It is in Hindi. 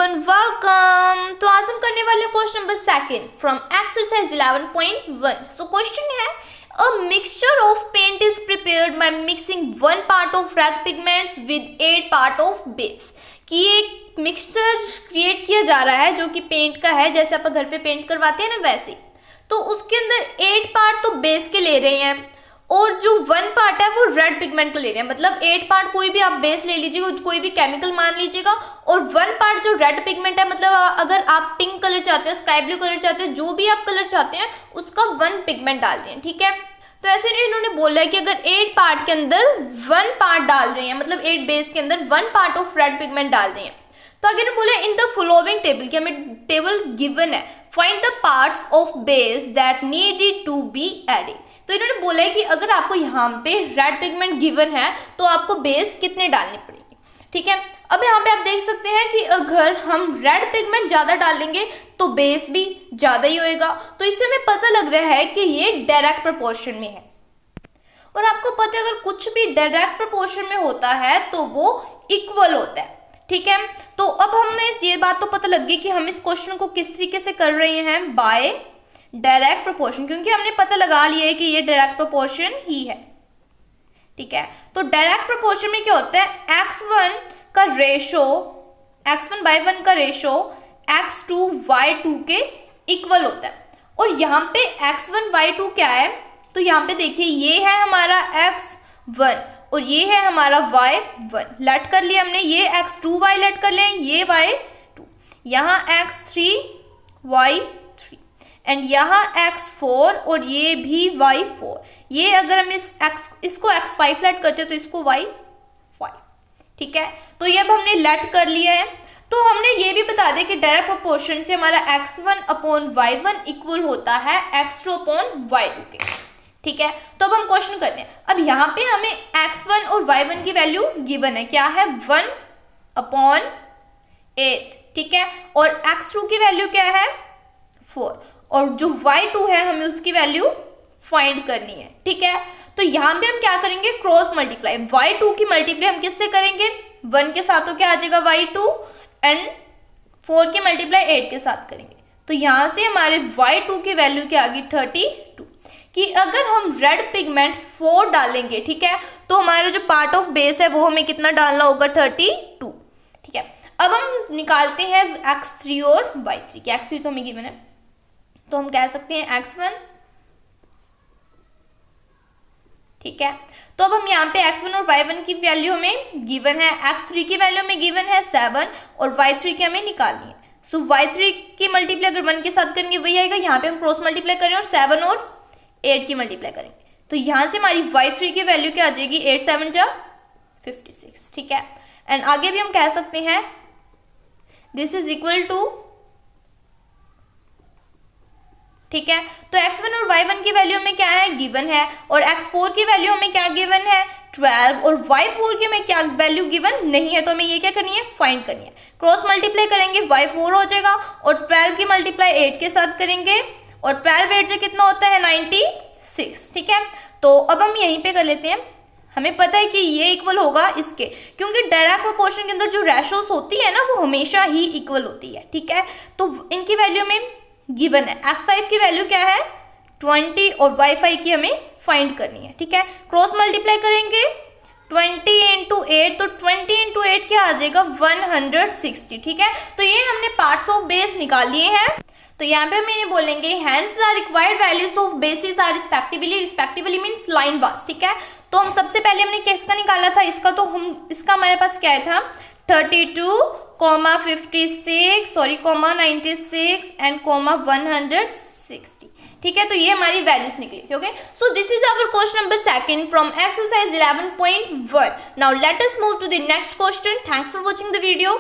Everyone, welcome. तो आज हम करने वाले question number second from exercise 11.1। So question है a mixture of paint is prepared by mixing 1 part of red pigments with 8 part of base. कि एक मिक्सचर क्रिएट किया जा रहा है जो कि पेंट का है, जैसे आप घर पे पेंट करवाते हैं ना वैसे। तो उसके अंदर 8 पार्ट तो बेस के ले रहे हैं और जो 1 पार्ट है वो रेड पिगमेंट का ले रहे हैं। मतलब 8 पार्ट कोई भी आप बेस ले लीजिएगा, कोई भी केमिकल मान लीजिएगा, और 1 पार्ट जो रेड पिगमेंट है, मतलब अगर आप पिंक कलर चाहते हैं, स्काई ब्लू कलर चाहते हैं, जो भी आप कलर चाहते हैं उसका 1 पिगमेंट डाल रहे हैं। ठीक है, तो ऐसे नहीं, इन्होंने बोला है कि अगर 8 पार्ट के अंदर 1 पार्ट डाल रहे हैं, मतलब 8 बेस के अंदर 1 पार्ट ऑफ रेड पिगमेंट डाल रहे हैं। तो आगे ने बोला इन द फॉलोइंग टेबल, कि हमें टेबल गिवन है, find the parts of base that needed to be added. तो इन्होंने बोला है कि अगर आपको यहाँ पे रेड पिगमेंट गिवन है तो आपको बेस कितने डालने पड़ेंगे। ठीक है, अब यहाँ पे आप देख सकते हैं कि अगर हम रेड पिगमेंट ज्यादा डालेंगे तो बेस भी ज्यादा ही होएगा। तो इससे हमें पता लग रहा है कि ये डायरेक्ट प्रोपोर्शन में है। और आपको पता है अगर कुछ भी डायरेक्ट प्रोपोर्शन में होता है तो वो इक्वल होता है। ठीक है, तो अब हमें ये बात तो पता लग गई कि हम इस क्वेश्चन को किस तरीके से कर रहे हैं, बाय डायरेक्ट प्रोपोर्शन, क्योंकि हमने पता लगा लिया है कि ये डायरेक्ट प्रोपोर्शन ही है। ठीक है, तो डायरेक्ट प्रोपोर्शन में क्या होता है, x1 का रेशो, x1/1 का रेशो x2/2 के इक्वल होता है। और यहाँ पे x1/2 क्या है, तो यहाँ पे देखिए ये है हमारा x1 और ये है हमारा y1। लेट कर लिया हमने, ये x2y लेट कर लिया, ये y2, यहाँ x3y3 एंड यहाँ x4 और ये भी y4। ये अगर हम इसको x5 लेट करते हैं तो इसको y5। ठीक है, तो ये अब हमने लेट कर लिया है। तो हमने ये भी बता दें कि डायरेक्ट प्रोपोर्शन से हमारा x1/y1 इक्वल होता है x2/y2 के। ठीक है, तो अब हम क्वेश्चन करते हैं। अब यहाँ पे हमें x1 और y1 की वैल्यू गिवन है, क्या है, 1/8। ठीक है, और x2 की वैल्यू क्या है, 4, और जो y2 है हमें उसकी वैल्यू फाइंड करनी है। ठीक है, तो यहां पे हम क्या करेंगे, क्रॉस मल्टीप्लाई। y2 की मल्टीप्लाई हम किससे करेंगे, 1 के साथ तो क्या आ जाएगा y2, एंड 4 की मल्टीप्लाई 8 के साथ करेंगे। तो यहां से हमारे y2 की वैल्यू क्या आ गई, 32। कि अगर हम रेड पिगमेंट 4 डालेंगे, ठीक है, तो हमारा जो पार्ट ऑफ बेस है वो हमें कितना डालना होगा, 32। ठीक है, अब हम निकालते हैं x3 और y3 की। x3 तो हमें गिवन है, तो हम कह सकते हैं x1। ठीक है, तो अब हम यहाँ पे x1 और y1 की वैल्यू हमें गिवन है, x3 की वैल्यू हमें गिवन है 7 और y3 की हमें निकालनी है। सो y3 की मल्टीप्लाई अगर 1 के साथ करेंगे वही आएगा, यहाँ पे हम क्रॉस मल्टीप्लाई करें और 7 और 8 की मल्टीप्लाई करेंगे, तो यहाँ से हमारी y3 की वैल्यू क्या आ जाएगी, 8 7 जा 56। ठीक है, एंड आगे भी हम कह सकते हैं दिस इज इक्वल टू, ठीक है, तो x1 और y1 की वैल्यू हमें क्या है, गिवन है, और x4 की वैल्यू हमें क्या गिवन है, 12, और y4 की हमें क्या वैल्यू गिवन नहीं है, तो हमें ये क्या करनी है, फाइंड करनी है। क्रॉस मल्टीप्लाई करेंगे y4 हो जाएगा, और 12 की मल्टीप्लाई 8 के साथ करेंगे, और 12 8 से कितना होता है, 96। ठीक है, तो अब हम यहीं पे कर लेते हैं। हमें पता है कि ये इक्वल होगा इसके, क्योंकि डायरेक्ट प्रोपोर्शन के अंदर जो रेशोस होती है ना वो हमेशा ही इक्वल होती है। ठीक है, तो इनकी वैल्यू में गिवन है, x5 की वैल्यू क्या है, 20, और y5 की हमें फाइंड करनी है। ठीक है, क्रॉस मल्टीप्लाई करेंगे 20 × 8, तो 20 × 8 क्या आ जाएगा, 160। ठीक है, तो ये हमने पार्ट्स ऑफ बेस निकाल लिए हैं। तो यहाँ पे हम इन्हें बोलेंगे hence the required values of basis are respectively means line wise. ठीक है, तो हम सबसे पहले हमने किसका निकाला था, इसका, तो हम इसका हमारे पास क्या था, 32, 56, 96 एंड 160। ठीक है, तो ये हमारी वैल्यूज निकली थी। Okay, so this is our question number second from exercise 11.1। Now let us move to the next question. Thanks for watching the video.